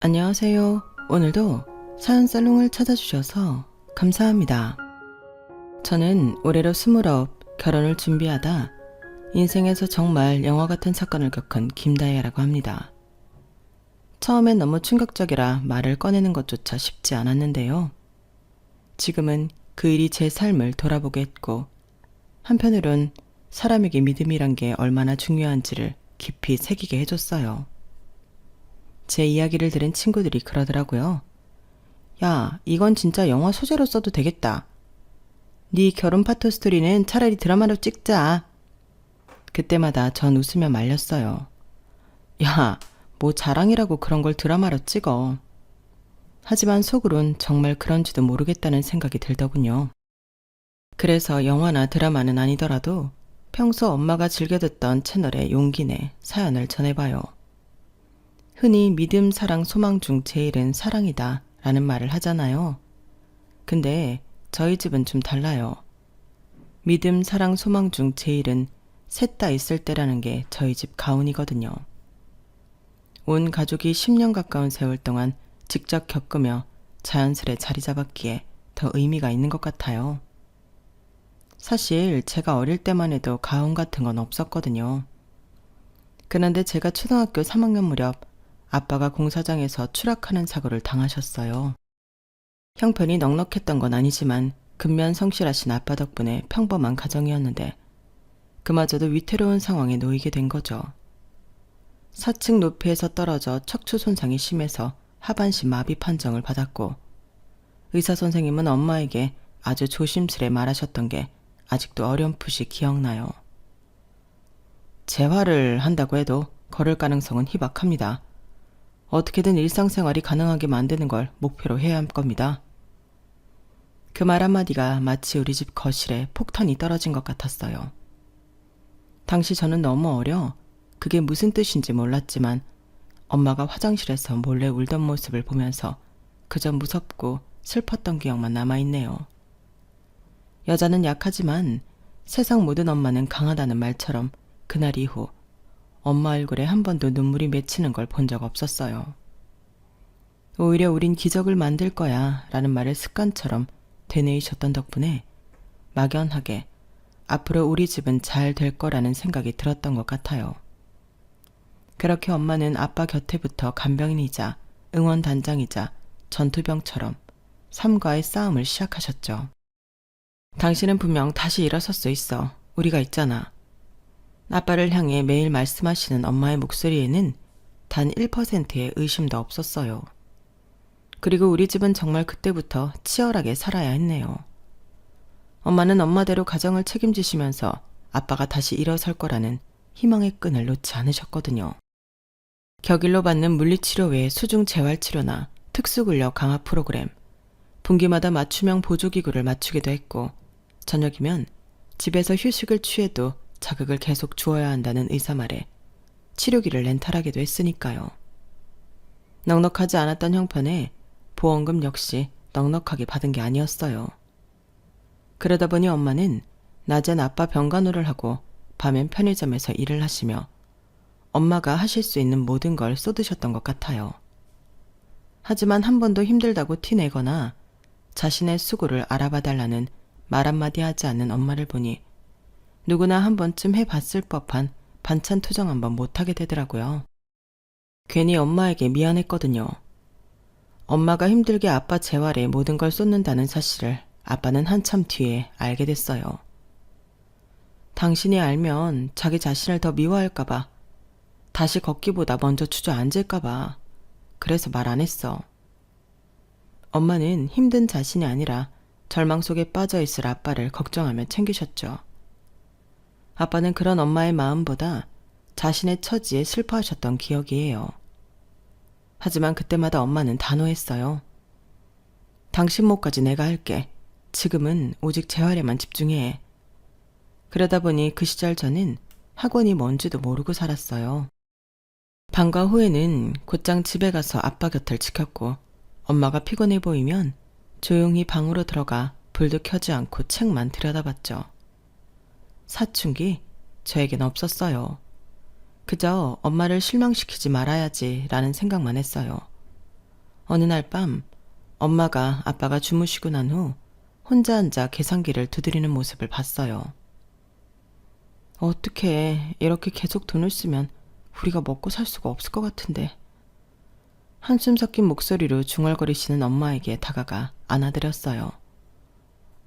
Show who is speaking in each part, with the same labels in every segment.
Speaker 1: 안녕하세요. 오늘도 사연살롱을 찾아주셔서 감사합니다. 저는 올해로 29, 결혼을 준비하다 인생에서 정말 영화 같은 사건을 겪은 김다혜라고 합니다. 처음엔 너무 충격적이라 말을 꺼내는 것조차 쉽지 않았는데요. 지금은 그 일이 제 삶을 돌아보게 했고, 한편으론 사람에게 믿음이란 게 얼마나 중요한지를 깊이 새기게 해줬어요. 제 이야기를 들은 친구들이 그러더라고요. 야, 이건 진짜 영화 소재로 써도 되겠다. 네 결혼 파토 스토리는 차라리 드라마로 찍자. 그때마다 전 웃으며 말렸어요. 야, 뭐 자랑이라고 그런 걸 드라마로 찍어. 하지만 속으론 정말 그런지도 모르겠다는 생각이 들더군요. 그래서 영화나 드라마는 아니더라도 평소 엄마가 즐겨 듣던 채널의 용기 내 사연을 전해봐요. 흔히 믿음, 사랑, 소망 중 제일은 사랑이다 라는 말을 하잖아요. 근데 저희 집은 좀 달라요. 믿음, 사랑, 소망 중 제일은 셋 다 있을 때라는 게 저희 집 가훈이거든요. 온 가족이 10년 가까운 세월 동안 직접 겪으며 자연스레 자리 잡았기에 더 의미가 있는 것 같아요. 사실 제가 어릴 때만 해도 가훈 같은 건 없었거든요. 그런데 제가 초등학교 3학년 무렵 아빠가 공사장에서 추락하는 사고를 당하셨어요. 형편이 넉넉했던 건 아니지만 근면 성실하신 아빠 덕분에 평범한 가정이었는데 그마저도 위태로운 상황에 놓이게 된 거죠. 4층 높이에서 떨어져 척추 손상이 심해서 하반신 마비 판정을 받았고, 의사 선생님은 엄마에게 아주 조심스레 말하셨던 게 아직도 어렴풋이 기억나요. 재활을 한다고 해도 걸을 가능성은 희박합니다. 어떻게든 일상생활이 가능하게 만드는 걸 목표로 해야 할 겁니다. 그 말 한마디가 마치 우리 집 거실에 폭탄이 떨어진 것 같았어요. 당시 저는 너무 어려 그게 무슨 뜻인지 몰랐지만 엄마가 화장실에서 몰래 울던 모습을 보면서 그저 무섭고 슬펐던 기억만 남아있네요. 여자는 약하지만 세상 모든 엄마는 강하다는 말처럼 그날 이후 엄마 얼굴에 한 번도 눈물이 맺히는 걸 본 적 없었어요. 오히려 우린 기적을 만들 거야 라는 말을 습관처럼 되뇌이셨던 덕분에 막연하게 앞으로 우리 집은 잘 될 거라는 생각이 들었던 것 같아요. 그렇게 엄마는 아빠 곁에부터 간병인이자 응원단장이자 전투병처럼 삶과의 싸움을 시작하셨죠. 당신은 분명 다시 일어설 수 있어. 우리가 있잖아. 아빠를 향해 매일 말씀하시는 엄마의 목소리에는 단 1%의 의심도 없었어요. 그리고 우리 집은 정말 그때부터 치열하게 살아야 했네요. 엄마는 엄마대로 가정을 책임지시면서 아빠가 다시 일어설 거라는 희망의 끈을 놓지 않으셨거든요. 격일로 받는 물리치료 외에 수중 재활치료나 특수근력 강화 프로그램, 분기마다 맞춤형 보조기구를 맞추기도 했고, 저녁이면 집에서 휴식을 취해도 자극을 계속 주어야 한다는 의사 말에 치료기를 렌탈하기도 했으니까요. 넉넉하지 않았던 형편에 보험금 역시 넉넉하게 받은 게 아니었어요. 그러다 보니 엄마는 낮엔 아빠 병간호를 하고 밤엔 편의점에서 일을 하시며 엄마가 하실 수 있는 모든 걸 쏟으셨던 것 같아요. 하지만 한 번도 힘들다고 티내거나 자신의 수고를 알아봐달라는 말 한마디 하지 않는 엄마를 보니 누구나 한 번쯤 해봤을 법한 반찬 투정 한번 못하게 되더라고요. 괜히 엄마에게 미안했거든요. 엄마가 힘들게 아빠 재활에 모든 걸 쏟는다는 사실을 아빠는 한참 뒤에 알게 됐어요. 당신이 알면 자기 자신을 더 미워할까봐, 다시 걷기보다 먼저 주저앉을까봐, 그래서 말 안 했어. 엄마는 힘든 자신이 아니라 절망 속에 빠져있을 아빠를 걱정하며 챙기셨죠. 아빠는 그런 엄마의 마음보다 자신의 처지에 슬퍼하셨던 기억이에요. 하지만 그때마다 엄마는 단호했어요. 당신 몫까지 내가 할게. 지금은 오직 재활에만 집중해. 그러다 보니 그 시절 저는 학원이 뭔지도 모르고 살았어요. 방과 후에는 곧장 집에 가서 아빠 곁을 지켰고, 엄마가 피곤해 보이면 조용히 방으로 들어가 불도 켜지 않고 책만 들여다봤죠. 사춘기 저에겐 없었어요. 그저 엄마를 실망시키지 말아야지 라는 생각만 했어요. 어느 날 밤 엄마가 아빠가 주무시고 난 후 혼자 앉아 계산기를 두드리는 모습을 봤어요. 어떻게 이렇게 계속 돈을 쓰면 우리가 먹고 살 수가 없을 것 같은데. 한숨 섞인 목소리로 중얼거리시는 엄마에게 다가가 안아드렸어요.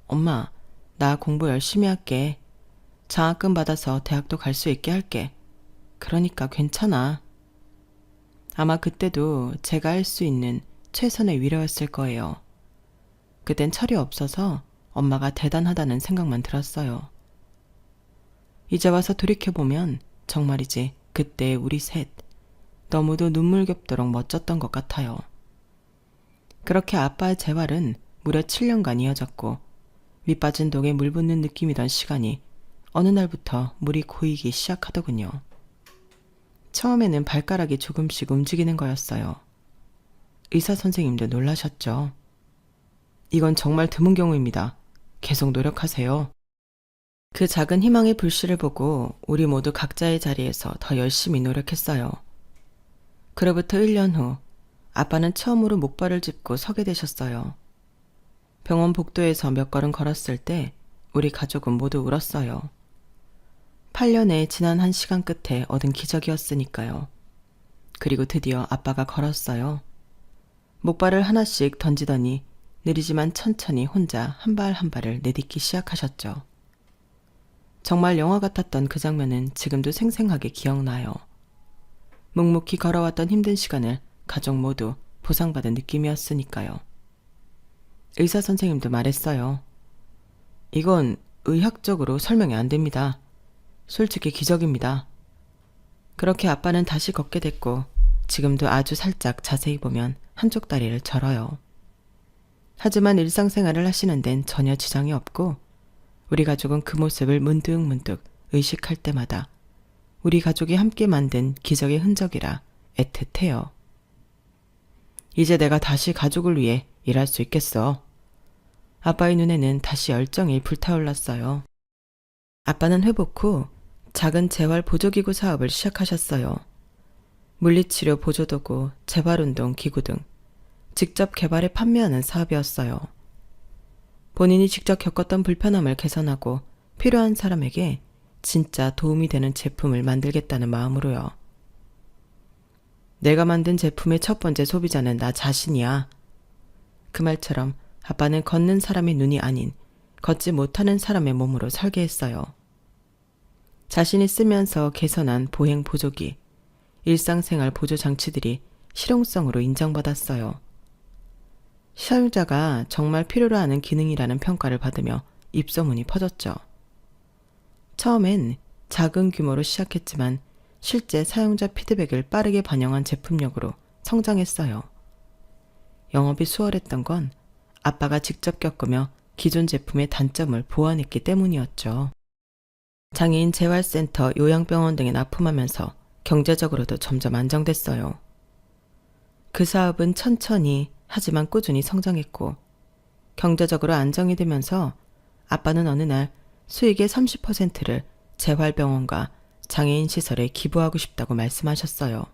Speaker 1: 엄마, 나 공부 열심히 할게. 장학금 받아서 대학도 갈 수 있게 할게. 그러니까 괜찮아. 아마 그때도 제가 할 수 있는 최선의 위로였을 거예요. 그땐 철이 없어서 엄마가 대단하다는 생각만 들었어요. 이제 와서 돌이켜보면 정말이지 그때 우리 셋 너무도 눈물겹도록 멋졌던 것 같아요. 그렇게 아빠의 재활은 무려 7년간 이어졌고 밑빠진 독에 물 붓는 느낌이던 시간이 어느 날부터 물이 고이기 시작하더군요. 처음에는 발가락이 조금씩 움직이는 거였어요. 의사 선생님도 놀라셨죠. 이건 정말 드문 경우입니다. 계속 노력하세요. 그 작은 희망의 불씨를 보고 우리 모두 각자의 자리에서 더 열심히 노력했어요. 그로부터 1년 후 아빠는 처음으로 목발을 짚고 서게 되셨어요. 병원 복도에서 몇 걸음 걸었을 때 우리 가족은 모두 울었어요. 8년의 지난 한 시간 끝에 얻은 기적이었으니까요. 그리고 드디어 아빠가 걸었어요. 목발을 하나씩 던지더니 느리지만 천천히 혼자 한 발 한 발을 내딛기 시작하셨죠. 정말 영화 같았던 그 장면은 지금도 생생하게 기억나요. 묵묵히 걸어왔던 힘든 시간을 가족 모두 보상받은 느낌이었으니까요. 의사 선생님도 말했어요. 이건 의학적으로 설명이 안 됩니다. 솔직히 기적입니다. 그렇게 아빠는 다시 걷게 됐고 지금도 아주 살짝 자세히 보면 한쪽 다리를 절어요. 하지만 일상생활을 하시는 데는 전혀 지장이 없고 우리 가족은 그 모습을 문득문득 의식할 때마다 우리 가족이 함께 만든 기적의 흔적이라 애틋해요. 이제 내가 다시 가족을 위해 일할 수 있겠어. 아빠의 눈에는 다시 열정이 불타올랐어요. 아빠는 회복 후 작은 재활 보조기구 사업을 시작하셨어요. 물리치료 보조도구, 재활운동 기구 등 직접 개발해 판매하는 사업이었어요. 본인이 직접 겪었던 불편함을 개선하고 필요한 사람에게 진짜 도움이 되는 제품을 만들겠다는 마음으로요. 내가 만든 제품의 첫 번째 소비자는 나 자신이야. 그 말처럼 아빠는 걷는 사람의 눈이 아닌 걷지 못하는 사람의 몸으로 설계했어요. 자신이 쓰면서 개선한 보행 보조기, 일상생활 보조 장치들이 실용성으로 인정받았어요. 사용자가 정말 필요로 하는 기능이라는 평가를 받으며 입소문이 퍼졌죠. 처음엔 작은 규모로 시작했지만 실제 사용자 피드백을 빠르게 반영한 제품력으로 성장했어요. 영업이 수월했던 건 아빠가 직접 겪으며 기존 제품의 단점을 보완했기 때문이었죠. 장애인 재활센터, 요양병원 등에 납품하면서 경제적으로도 점점 안정됐어요. 그 사업은 천천히 하지만 꾸준히 성장했고 경제적으로 안정이 되면서 아빠는 어느 날 수익의 30%를 재활병원과 장애인 시설에 기부하고 싶다고 말씀하셨어요.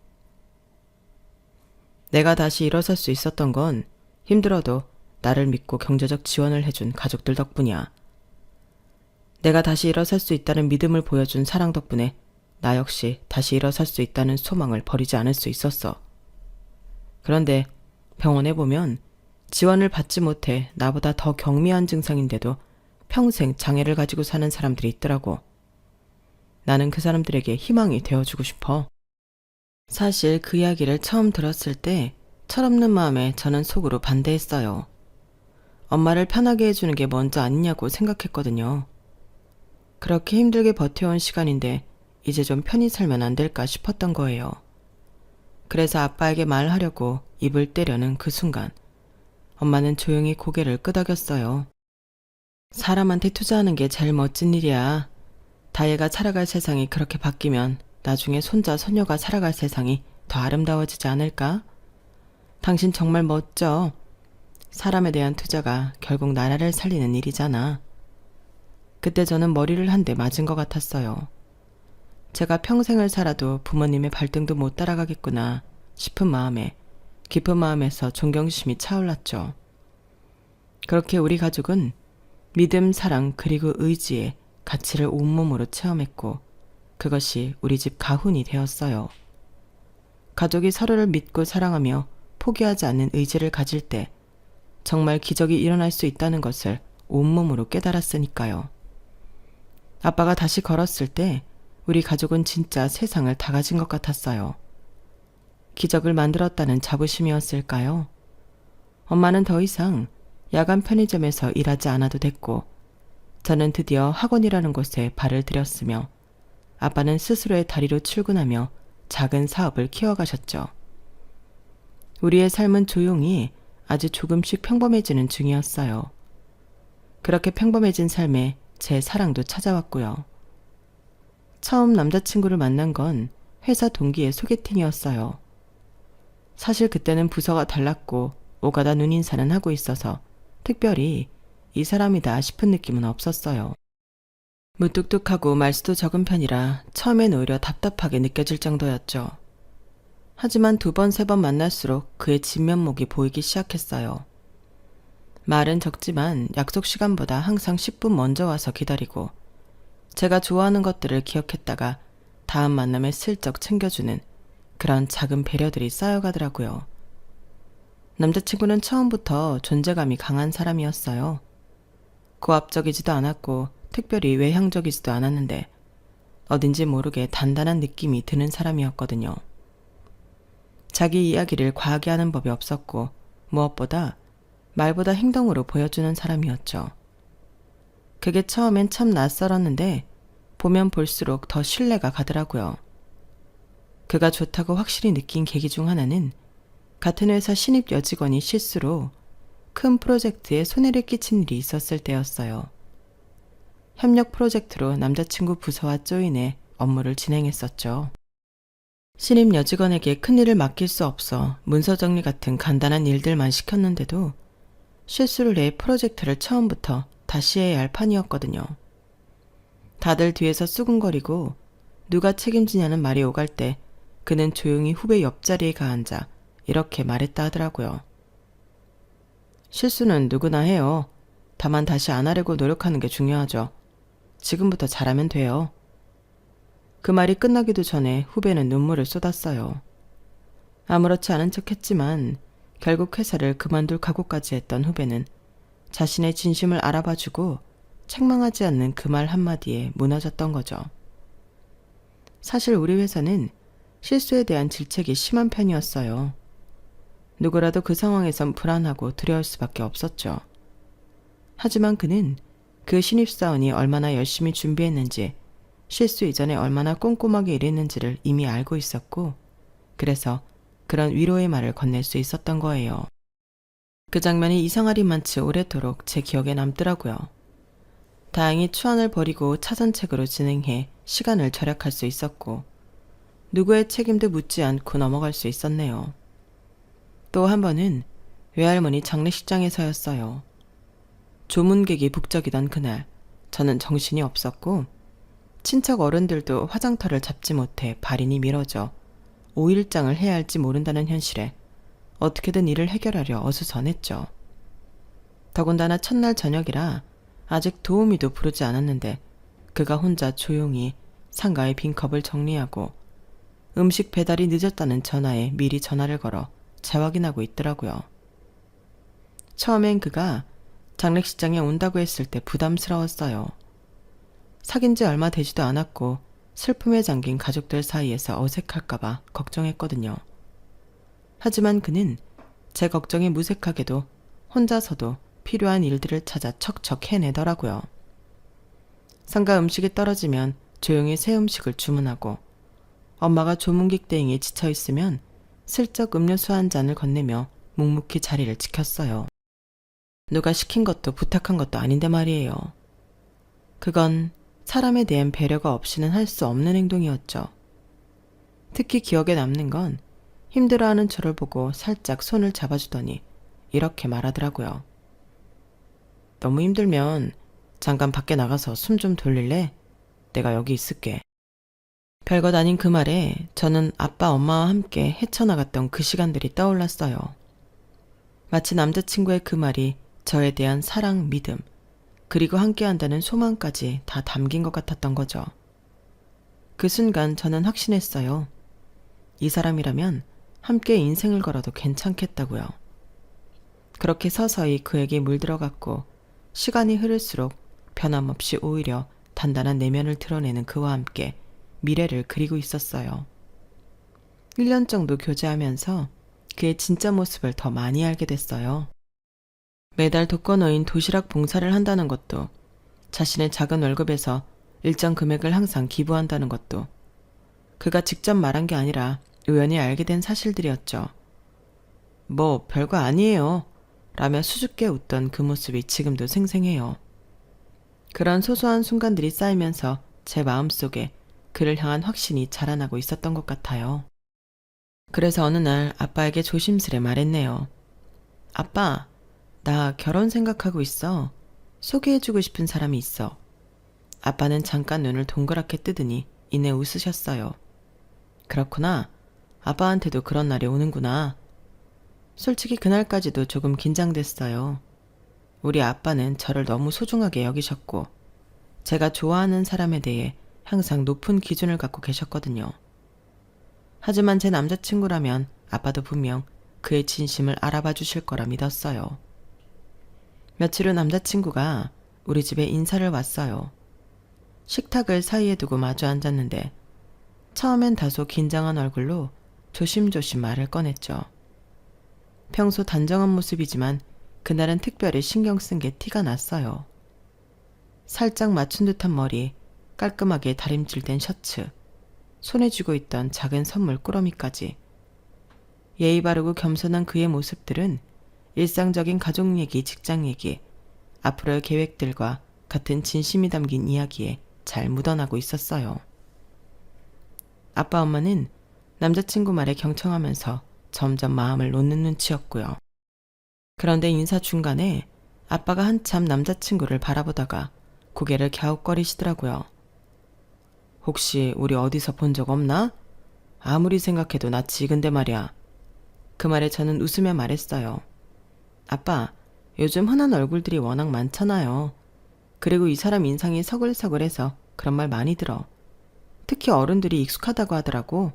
Speaker 1: 내가 다시 일어설 수 있었던 건 힘들어도 나를 믿고 경제적 지원을 해준 가족들 덕분이야. 내가 다시 일어설 수 있다는 믿음을 보여준 사랑 덕분에 나 역시 다시 일어설 수 있다는 소망을 버리지 않을 수 있었어. 그런데 병원에 보면 지원을 받지 못해 나보다 더 경미한 증상인데도 평생 장애를 가지고 사는 사람들이 있더라고. 나는 그 사람들에게 희망이 되어주고 싶어. 사실 그 이야기를 처음 들었을 때 철없는 마음에 저는 속으로 반대했어요. 엄마를 편하게 해주는 게 먼저 아니냐고 생각했거든요. 그렇게 힘들게 버텨온 시간인데 이제 좀 편히 살면 안 될까 싶었던 거예요. 그래서 아빠에게 말하려고 입을 떼려는 그 순간 엄마는 조용히 고개를 끄덕였어요. 사람한테 투자하는 게 제일 멋진 일이야. 다혜가 살아갈 세상이 그렇게 바뀌면 나중에 손자, 손녀가 살아갈 세상이 더 아름다워지지 않을까? 당신 정말 멋져. 사람에 대한 투자가 결국 나라를 살리는 일이잖아. 그때 저는 머리를 한 대 맞은 것 같았어요. 제가 평생을 살아도 부모님의 발등도 못 따라가겠구나 싶은 마음에 깊은 마음에서 존경심이 차올랐죠. 그렇게 우리 가족은 믿음, 사랑, 그리고 의지의 가치를 온몸으로 체험했고 그것이 우리 집 가훈이 되었어요. 가족이 서로를 믿고 사랑하며 포기하지 않는 의지를 가질 때 정말 기적이 일어날 수 있다는 것을 온몸으로 깨달았으니까요. 아빠가 다시 걸었을 때 우리 가족은 진짜 세상을 다 가진 것 같았어요. 기적을 만들었다는 자부심이었을까요? 엄마는 더 이상 야간 편의점에서 일하지 않아도 됐고 저는 드디어 학원이라는 곳에 발을 들였으며 아빠는 스스로의 다리로 출근하며 작은 사업을 키워가셨죠. 우리의 삶은 조용히 아주 조금씩 평범해지는 중이었어요. 그렇게 평범해진 삶에 제 사랑도 찾아왔고요. 처음 남자친구를 만난 건 회사 동기의 소개팅이었어요. 사실 그때는 부서가 달랐고 오가다 눈인사는 하고 있어서 특별히 이 사람이다 싶은 느낌은 없었어요. 무뚝뚝하고 말수도 적은 편이라 처음엔 오히려 답답하게 느껴질 정도였죠. 하지만 2번, 3번 만날수록 그의 진면목이 보이기 시작했어요. 말은 적지만 약속 시간보다 항상 10분 먼저 와서 기다리고 제가 좋아하는 것들을 기억했다가 다음 만남에 슬쩍 챙겨주는 그런 작은 배려들이 쌓여가더라고요. 남자친구는 처음부터 존재감이 강한 사람이었어요. 고압적이지도 않았고 특별히 외향적이지도 않았는데 어딘지 모르게 단단한 느낌이 드는 사람이었거든요. 자기 이야기를 과하게 하는 법이 없었고 무엇보다 말보다 행동으로 보여주는 사람이었죠. 그게 처음엔 참 낯설었는데 보면 볼수록 더 신뢰가 가더라고요. 그가 좋다고 확실히 느낀 계기 중 하나는 같은 회사 신입 여직원이 실수로 큰 프로젝트에 손해를 끼친 일이 있었을 때였어요. 협력 프로젝트로 남자친구 부서와 조인해 업무를 진행했었죠. 신입 여직원에게 큰일을 맡길 수 없어 문서 정리 같은 간단한 일들만 시켰는데도 실수를 해 프로젝트를 처음부터 다시 해야 할 판이었거든요. 다들 뒤에서 수군거리고 누가 책임지냐는 말이 오갈 때 그는 조용히 후배 옆자리에 가앉아 이렇게 말했다 하더라고요. 실수는 누구나 해요. 다만 다시 안 하려고 노력하는 게 중요하죠. 지금부터 잘하면 돼요. 그 말이 끝나기도 전에 후배는 눈물을 쏟았어요. 아무렇지 않은 척 했지만 결국 회사를 그만둘 각오까지 했던 후배는 자신의 진심을 알아봐주고 책망하지 않는 그 말 한마디에 무너졌던 거죠. 사실 우리 회사는 실수에 대한 질책이 심한 편이었어요. 누구라도 그 상황에선 불안하고 두려울 수밖에 없었죠. 하지만 그는 그 신입사원이 얼마나 열심히 준비했는지 실수 이전에 얼마나 꼼꼼하게 일했는지를 이미 알고 있었고 그래서 그런 위로의 말을 건넬 수 있었던 거예요. 그 장면이 이상하리만치 오래도록 제 기억에 남더라고요. 다행히 추한을 버리고 차선책으로 진행해 시간을 절약할 수 있었고 누구의 책임도 묻지 않고 넘어갈 수 있었네요. 또 한 번은 외할머니 장례식장에서였어요. 조문객이 북적이던 그날 저는 정신이 없었고 친척 어른들도 화장터를 잡지 못해 발인이 미뤄져 5일장을 해야 할지 모른다는 현실에 어떻게든 일을 해결하려 어수선했죠. 더군다나 첫날 저녁이라 아직 도우미도 부르지 않았는데 그가 혼자 조용히 상가의 빈 컵을 정리하고 음식 배달이 늦었다는 전화에 미리 전화를 걸어 재확인하고 있더라고요. 처음엔 그가 장례식장에 온다고 했을 때 부담스러웠어요. 사귄 지 얼마 되지도 않았고 슬픔에 잠긴 가족들 사이에서 어색할까봐 걱정했거든요. 하지만 그는 제 걱정에 무색하게도 혼자서도 필요한 일들을 찾아 척척 해내더라고요. 상가 음식이 떨어지면 조용히 새 음식을 주문하고 엄마가 조문객 대행에 지쳐있으면 슬쩍 음료수 한 잔을 건네며 묵묵히 자리를 지켰어요. 누가 시킨 것도 부탁한 것도 아닌데 말이에요. 그건 사람에 대한 배려가 없이는 할 수 없는 행동이었죠. 특히 기억에 남는 건 힘들어하는 저를 보고 살짝 손을 잡아주더니 이렇게 말하더라고요. 너무 힘들면 잠깐 밖에 나가서 숨 좀 돌릴래? 내가 여기 있을게. 별것 아닌 그 말에 저는 아빠, 엄마와 함께 헤쳐나갔던 그 시간들이 떠올랐어요. 마치 남자친구의 그 말이 저에 대한 사랑, 믿음, 그리고 함께한다는 소망까지 다 담긴 것 같았던 거죠. 그 순간 저는 확신했어요. 이 사람이라면 함께 인생을 걸어도 괜찮겠다고요. 그렇게 서서히 그에게 물들어갔고 시간이 흐를수록 변함없이 오히려 단단한 내면을 드러내는 그와 함께 미래를 그리고 있었어요. 1년 정도 교제하면서 그의 진짜 모습을 더 많이 알게 됐어요. 매달 독거노인 도시락 봉사를 한다는 것도, 자신의 작은 월급에서 일정 금액을 항상 기부한다는 것도 그가 직접 말한 게 아니라 우연히 알게 된 사실들이었죠. 뭐 별거 아니에요 라며 수줍게 웃던 그 모습이 지금도 생생해요. 그런 소소한 순간들이 쌓이면서 제 마음속에 그를 향한 확신이 자라나고 있었던 것 같아요. 그래서 어느 날 아빠에게 조심스레 말했네요. 아빠, 나 결혼 생각하고 있어. 소개해주고 싶은 사람이 있어. 아빠는 잠깐 눈을 동그랗게 뜨더니 이내 웃으셨어요. 그렇구나. 아빠한테도 그런 날이 오는구나. 솔직히 그날까지도 조금 긴장됐어요. 우리 아빠는 저를 너무 소중하게 여기셨고 제가 좋아하는 사람에 대해 항상 높은 기준을 갖고 계셨거든요. 하지만 제 남자친구라면 아빠도 분명 그의 진심을 알아봐 주실 거라 믿었어요. 며칠 후 남자친구가 우리 집에 인사를 왔어요. 식탁을 사이에 두고 마주 앉았는데 처음엔 다소 긴장한 얼굴로 조심조심 말을 꺼냈죠. 평소 단정한 모습이지만 그날은 특별히 신경 쓴 게 티가 났어요. 살짝 맞춘 듯한 머리, 깔끔하게 다림질된 셔츠, 손에 쥐고 있던 작은 선물 꾸러미까지. 예의 바르고 겸손한 그의 모습들은 일상적인 가족 얘기, 직장 얘기, 앞으로의 계획들과 같은 진심이 담긴 이야기에 잘 묻어나고 있었어요. 아빠 엄마는 남자친구 말에 경청하면서 점점 마음을 놓는 눈치였고요. 그런데 인사 중간에 아빠가 한참 남자친구를 바라보다가 고개를 갸웃거리시더라고요. 혹시 우리 어디서 본 적 없나? 아무리 생각해도 낯이 익은데 말이야. 그 말에 저는 웃으며 말했어요. 아빠, 요즘 흔한 얼굴들이 워낙 많잖아요. 그리고 이 사람 인상이 서글서글해서 그런 말 많이 들어. 특히 어른들이 익숙하다고 하더라고.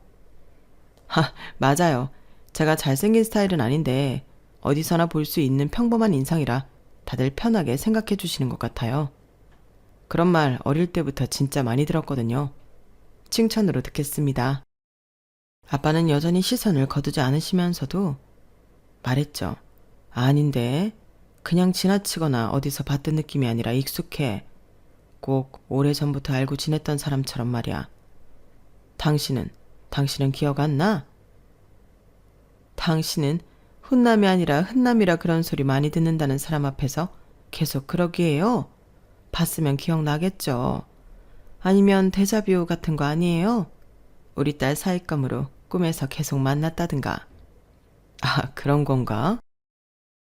Speaker 1: 맞아요. 제가 잘생긴 스타일은 아닌데 어디서나 볼 수 있는 평범한 인상이라 다들 편하게 생각해 주시는 것 같아요. 그런 말 어릴 때부터 진짜 많이 들었거든요. 칭찬으로 듣겠습니다. 아빠는 여전히 시선을 거두지 않으시면서도 말했죠. 아닌데, 그냥 지나치거나 어디서 봤던 느낌이 아니라 익숙해. 꼭 오래전부터 알고 지냈던 사람처럼 말이야. 당신은 기억 안 나? 당신은 훈남이 아니라 흔남이라 그런 소리 많이 듣는다는 사람 앞에서 계속 그러기에요. 봤으면 기억나겠죠. 아니면 데자뷰 같은 거 아니에요? 우리 딸 사윗감으로 꿈에서 계속 만났다든가. 아, 그런 건가?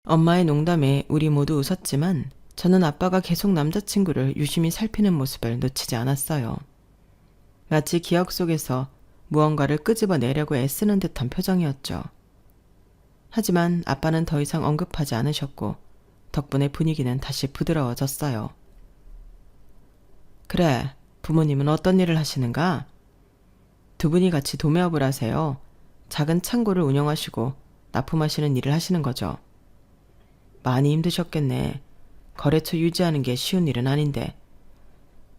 Speaker 1: 엄마의 농담에 우리 모두 웃었지만 저는 아빠가 계속 남자친구를 유심히 살피는 모습을 놓치지 않았어요. 마치 기억 속에서 무언가를 끄집어내려고 애쓰는 듯한 표정이었죠. 하지만 아빠는 더 이상 언급하지 않으셨고 덕분에 분위기는 다시 부드러워졌어요. 그래, 부모님은 어떤 일을 하시는가? 두 분이 같이 도매업을 하세요. 작은 창고를 운영하시고 납품하시는 일을 하시는 거죠. 많이 힘드셨겠네. 거래처 유지하는 게 쉬운 일은 아닌데.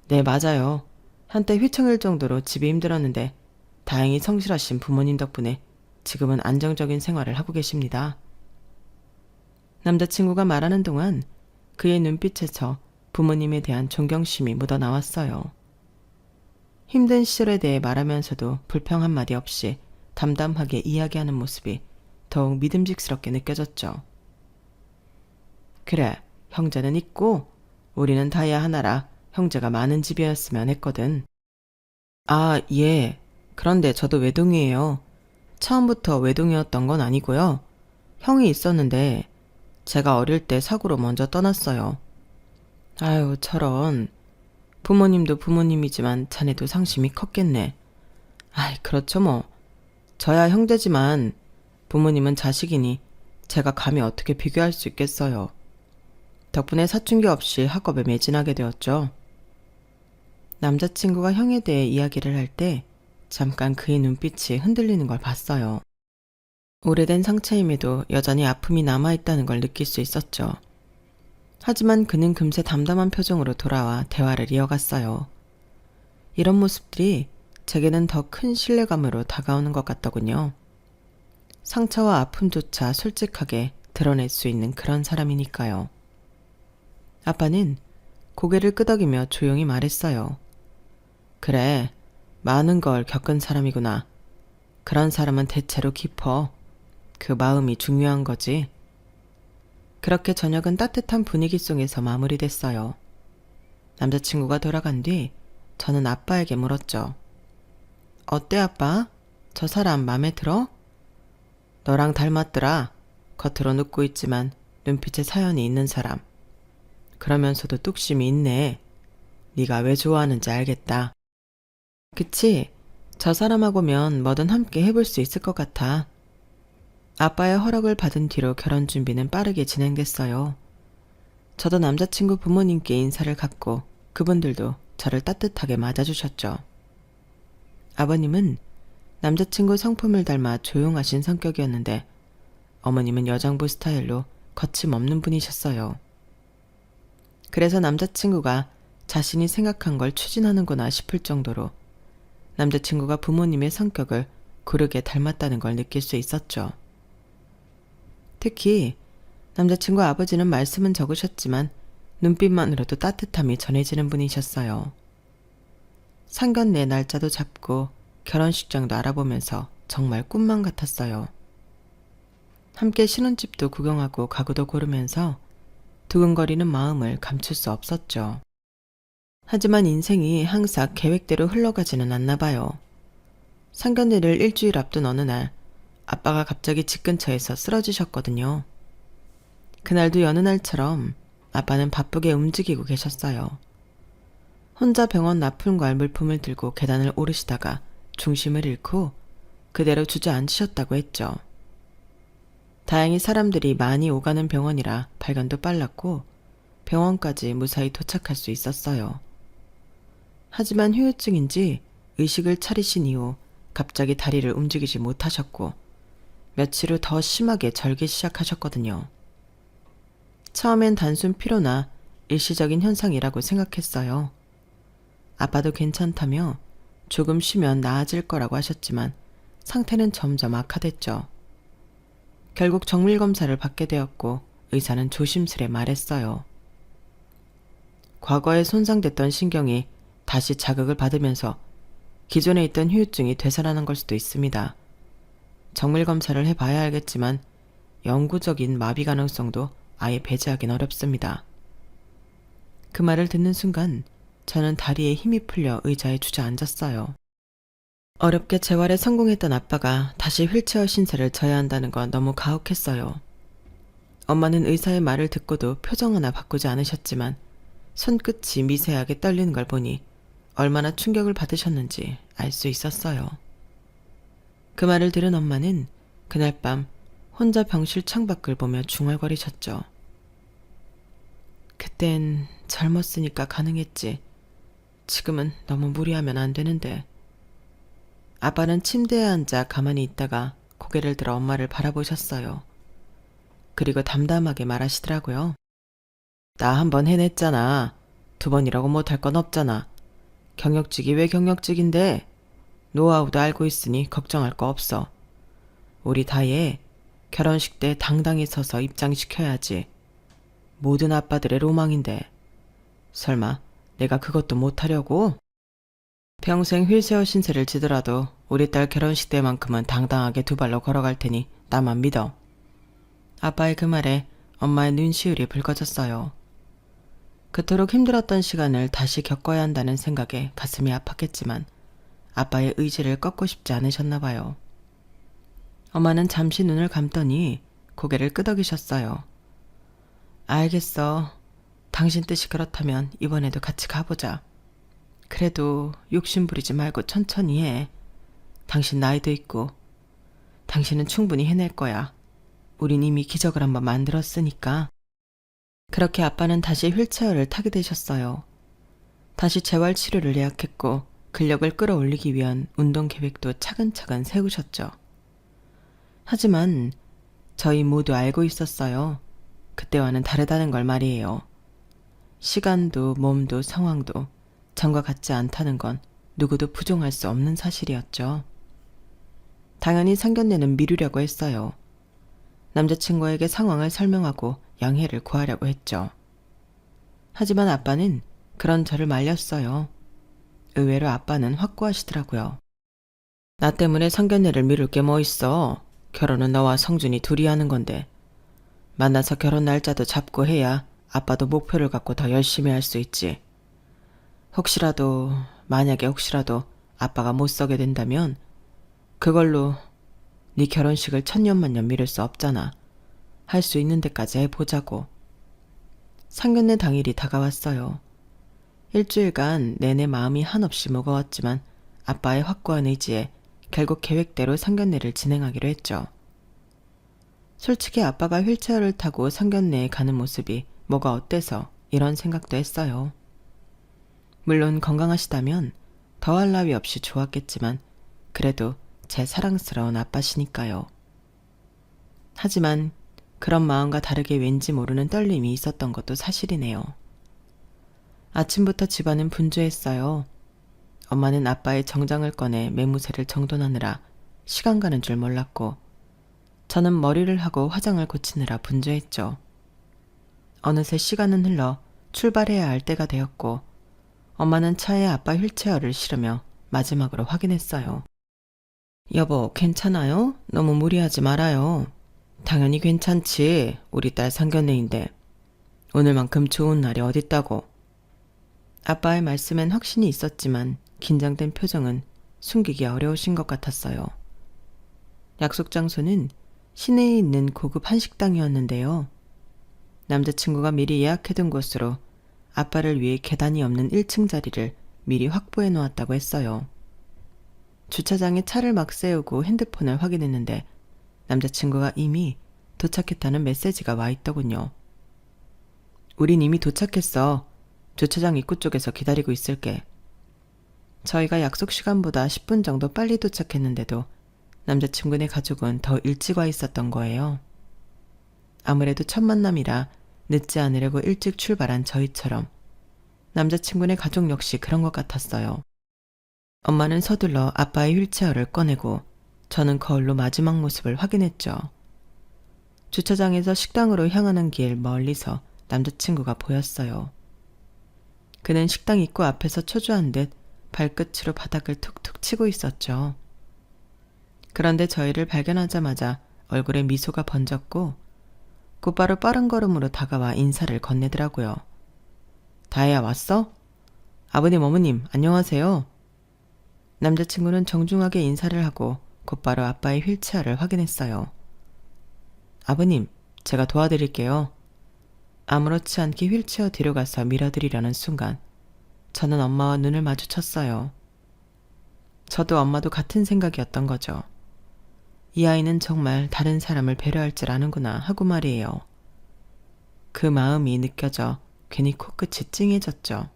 Speaker 1: 네, 맞아요. 한때 휘청일 정도로 집이 힘들었는데 다행히 성실하신 부모님 덕분에 지금은 안정적인 생활을 하고 계십니다. 남자친구가 말하는 동안 그의 눈빛에서 부모님에 대한 존경심이 묻어나왔어요. 힘든 시절에 대해 말하면서도 불평 한마디 없이 담담하게 이야기하는 모습이 더욱 믿음직스럽게 느껴졌죠. 그래, 형제는 있고 우리는 다야 하나라 형제가 많은 집이었으면 했거든. 아, 예. 그런데 저도 외동이에요. 처음부터 외동이었던 건 아니고요. 형이 있었는데 제가 어릴 때 사고로 먼저 떠났어요. 아유, 저런. 부모님도 부모님이지만 자네도 상심이 컸겠네. 아이, 그렇죠 뭐. 저야 형제지만 부모님은 자식이니 제가 감히 어떻게 비교할 수 있겠어요. 덕분에 사춘기 없이 학업에 매진하게 되었죠. 남자친구가 형에 대해 이야기를 할 때 잠깐 그의 눈빛이 흔들리는 걸 봤어요. 오래된 상처임에도 여전히 아픔이 남아있다는 걸 느낄 수 있었죠. 하지만 그는 금세 담담한 표정으로 돌아와 대화를 이어갔어요. 이런 모습들이 제게는 더 큰 신뢰감으로 다가오는 것 같더군요. 상처와 아픔조차 솔직하게 드러낼 수 있는 그런 사람이니까요. 아빠는 고개를 끄덕이며 조용히 말했어요. 그래, 많은 걸 겪은 사람이구나. 그런 사람은 대체로 깊어. 그 마음이 중요한 거지. 그렇게 저녁은 따뜻한 분위기 속에서 마무리됐어요. 남자친구가 돌아간 뒤 저는 아빠에게 물었죠. 어때 아빠? 저 사람 맘에 들어? 너랑 닮았더라. 겉으로 눕고 있지만 눈빛에 사연이 있는 사람. 그러면서도 뚝심이 있네. 네가 왜 좋아하는지 알겠다. 그치? 저 사람하고면 뭐든 함께 해볼 수 있을 것 같아. 아빠의 허락을 받은 뒤로 결혼 준비는 빠르게 진행됐어요. 저도 남자친구 부모님께 인사를 갖고 그분들도 저를 따뜻하게 맞아주셨죠. 아버님은 남자친구 성품을 닮아 조용하신 성격이었는데 어머님은 여장부 스타일로 거침없는 분이셨어요. 그래서 남자친구가 자신이 생각한 걸 추진하는구나 싶을 정도로 남자친구가 부모님의 성격을 고르게 닮았다는 걸 느낄 수 있었죠. 특히 남자친구 아버지는 말씀은 적으셨지만 눈빛만으로도 따뜻함이 전해지는 분이셨어요. 상견례 날짜도 잡고 결혼식장도 알아보면서 정말 꿈만 같았어요. 함께 신혼집도 구경하고 가구도 고르면서 두근거리는 마음을 감출 수 없었죠. 하지만 인생이 항상 계획대로 흘러가지는 않나 봐요. 상견례를 일주일 앞둔 어느 날 아빠가 갑자기 집 근처에서 쓰러지셨거든요. 그날도 여느 날처럼 아빠는 바쁘게 움직이고 계셨어요. 혼자 병원 납품과 물품을 들고 계단을 오르시다가 중심을 잃고 그대로 주저앉으셨다고 했죠. 다행히 사람들이 많이 오가는 병원이라 발견도 빨랐고 병원까지 무사히 도착할 수 있었어요. 하지만 후유증인지 의식을 차리신 이후 갑자기 다리를 움직이지 못하셨고 며칠 후 더 심하게 절기 시작하셨거든요. 처음엔 단순 피로나 일시적인 현상이라고 생각했어요. 아빠도 괜찮다며 조금 쉬면 나아질 거라고 하셨지만 상태는 점점 악화됐죠. 결국 정밀검사를 받게 되었고 의사는 조심스레 말했어요. 과거에 손상됐던 신경이 다시 자극을 받으면서 기존에 있던 후유증이 되살아난 걸 수도 있습니다. 정밀검사를 해봐야 알겠지만 영구적인 마비 가능성도 아예 배제하긴 어렵습니다. 그 말을 듣는 순간 저는 다리에 힘이 풀려 의자에 주저앉았어요. 어렵게 재활에 성공했던 아빠가 다시 휠체어 신세를 져야 한다는 건 너무 가혹했어요. 엄마는 의사의 말을 듣고도 표정 하나 바꾸지 않으셨지만 손끝이 미세하게 떨리는 걸 보니 얼마나 충격을 받으셨는지 알 수 있었어요. 그 말을 들은 엄마는 그날 밤 혼자 병실 창밖을 보며 중얼거리셨죠. 그땐 젊었으니까 가능했지. 지금은 너무 무리하면 안 되는데. 아빠는 침대에 앉아 가만히 있다가 고개를 들어 엄마를 바라보셨어요. 그리고 담담하게 말하시더라고요. 나 한 번 해냈잖아. 두 번이라고 못할 건 없잖아. 경력직이 왜 경력직인데? 노하우도 알고 있으니 걱정할 거 없어. 우리 다혜 결혼식 때 당당히 서서 입장시켜야지. 모든 아빠들의 로망인데. 설마 내가 그것도 못하려고? 평생 휠체어 신세를 지더라도 우리 딸 결혼식 때만큼은 당당하게 두 발로 걸어갈 테니 나만 믿어. 아빠의 그 말에 엄마의 눈시울이 붉어졌어요. 그토록 힘들었던 시간을 다시 겪어야 한다는 생각에 가슴이 아팠겠지만 아빠의 의지를 꺾고 싶지 않으셨나 봐요. 엄마는 잠시 눈을 감더니 고개를 끄덕이셨어요. 알겠어. 당신 뜻이 그렇다면 이번에도 같이 가보자. 그래도 욕심 부리지 말고 천천히 해. 당신 나이도 있고 당신은 충분히 해낼 거야. 우린 이미 기적을 한번 만들었으니까. 그렇게 아빠는 다시 휠체어를 타게 되셨어요. 다시 재활치료를 예약했고 근력을 끌어올리기 위한 운동 계획도 차근차근 세우셨죠. 하지만 저희 모두 알고 있었어요. 그때와는 다르다는 걸 말이에요. 시간도 몸도 상황도 전과 같지 않다는 건 누구도 부정할 수 없는 사실이었죠. 당연히 상견례는 미루려고 했어요. 남자친구에게 상황을 설명하고 양해를 구하려고 했죠. 하지만 아빠는 그런 저를 말렸어요. 의외로 아빠는 확고하시더라고요. 나 때문에 상견례를 미룰 게 뭐 있어. 결혼은 너와 성준이 둘이 하는 건데. 만나서 결혼 날짜도 잡고 해야 아빠도 목표를 갖고 더 열심히 할 수 있지. 만약에 혹시라도 아빠가 못 서게 된다면 그걸로 네 결혼식을 천년만년 미룰 수 없잖아. 할 수 있는 데까지 해보자고. 상견례 당일이 다가왔어요. 일주일간 내내 마음이 한없이 무거웠지만 아빠의 확고한 의지에 결국 계획대로 상견례를 진행하기로 했죠. 솔직히 아빠가 휠체어를 타고 상견례에 가는 모습이 뭐가 어때서 이런 생각도 했어요. 물론 건강하시다면 더할 나위 없이 좋았겠지만 그래도 제 사랑스러운 아빠시니까요. 하지만 그런 마음과 다르게 왠지 모르는 떨림이 있었던 것도 사실이네요. 아침부터 집안은 분주했어요. 엄마는 아빠의 정장을 꺼내 매무새를 정돈하느라 시간 가는 줄 몰랐고 저는 머리를 하고 화장을 고치느라 분주했죠. 어느새 시간은 흘러 출발해야 할 때가 되었고 엄마는 차에 아빠 휠체어를 실으며 마지막으로 확인했어요. 여보, 괜찮아요? 너무 무리하지 말아요. 당연히 괜찮지. 우리 딸 상견례인데. 오늘만큼 좋은 날이 어딨다고. 아빠의 말씀엔 확신이 있었지만 긴장된 표정은 숨기기 어려우신 것 같았어요. 약속 장소는 시내에 있는 고급 한식당이었는데요. 남자친구가 미리 예약해둔 곳으로 아빠를 위해 계단이 없는 1층 자리를 미리 확보해 놓았다고 했어요. 주차장에 차를 막 세우고 핸드폰을 확인했는데 남자친구가 이미 도착했다는 메시지가 와 있더군요. 우린 이미 도착했어. 주차장 입구 쪽에서 기다리고 있을게. 저희가 약속 시간보다 10분 정도 빨리 도착했는데도 남자친구네 가족은 더 일찍 와 있었던 거예요. 아무래도 첫 만남이라 늦지 않으려고 일찍 출발한 저희처럼 남자친구네 가족 역시 그런 것 같았어요. 엄마는 서둘러 아빠의 휠체어를 꺼내고 저는 거울로 마지막 모습을 확인했죠. 주차장에서 식당으로 향하는 길 멀리서 남자친구가 보였어요. 그는 식당 입구 앞에서 초조한 듯 발끝으로 바닥을 툭툭 치고 있었죠. 그런데 저희를 발견하자마자 얼굴에 미소가 번졌고 곧바로 빠른 걸음으로 다가와 인사를 건네더라고요. 다혜야, 왔어? 아버님, 어머님, 안녕하세요. 남자친구는 정중하게 인사를 하고 곧바로 아빠의 휠체어를 확인했어요. 아버님, 제가 도와드릴게요. 아무렇지 않게 휠체어 뒤로 가서 밀어드리려는 순간 저는 엄마와 눈을 마주쳤어요. 저도 엄마도 같은 생각이었던 거죠. 이 아이는 정말 다른 사람을 배려할 줄 아는구나 하고 말이에요. 그 마음이 느껴져 괜히 코끝이 찡해졌죠.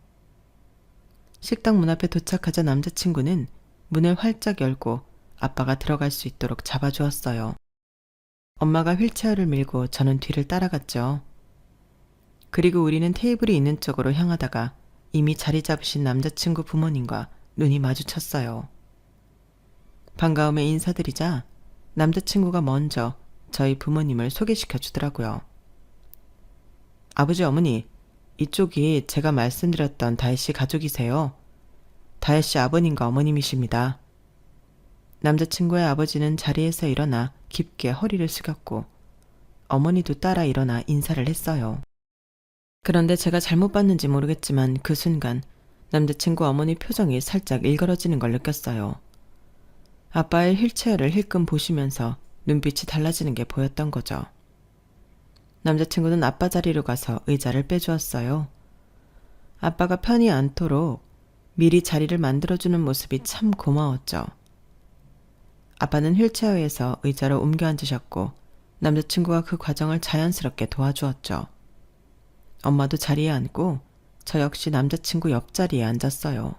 Speaker 1: 식당 문 앞에 도착하자 남자친구는 문을 활짝 열고 아빠가 들어갈 수 있도록 잡아주었어요. 엄마가 휠체어를 밀고 저는 뒤를 따라갔죠. 그리고 우리는 테이블이 있는 쪽으로 향하다가 이미 자리 잡으신 남자친구 부모님과 눈이 마주쳤어요. 반가움에 인사드리자 남자친구가 먼저 저희 부모님을 소개시켜 주더라고요. 아버지, 어머니, 이쪽이 제가 말씀드렸던 다혜씨 가족이세요. 다혜씨 아버님과 어머님이십니다. 남자친구의 아버지는 자리에서 일어나 깊게 허리를 숙였고 어머니도 따라 일어나 인사를 했어요. 그런데 제가 잘못 봤는지 모르겠지만 그 순간 남자친구 어머니 표정이 살짝 일그러지는 걸 느꼈어요. 아빠의 휠체어를 힐끔 보시면서 눈빛이 달라지는 게 보였던 거죠. 남자친구는 아빠 자리로 가서 의자를 빼주었어요. 아빠가 편히 앉도록 미리 자리를 만들어주는 모습이 참 고마웠죠. 아빠는 휠체어에서 의자로 옮겨 앉으셨고 남자친구가 그 과정을 자연스럽게 도와주었죠. 엄마도 자리에 앉고 저 역시 남자친구 옆자리에 앉았어요.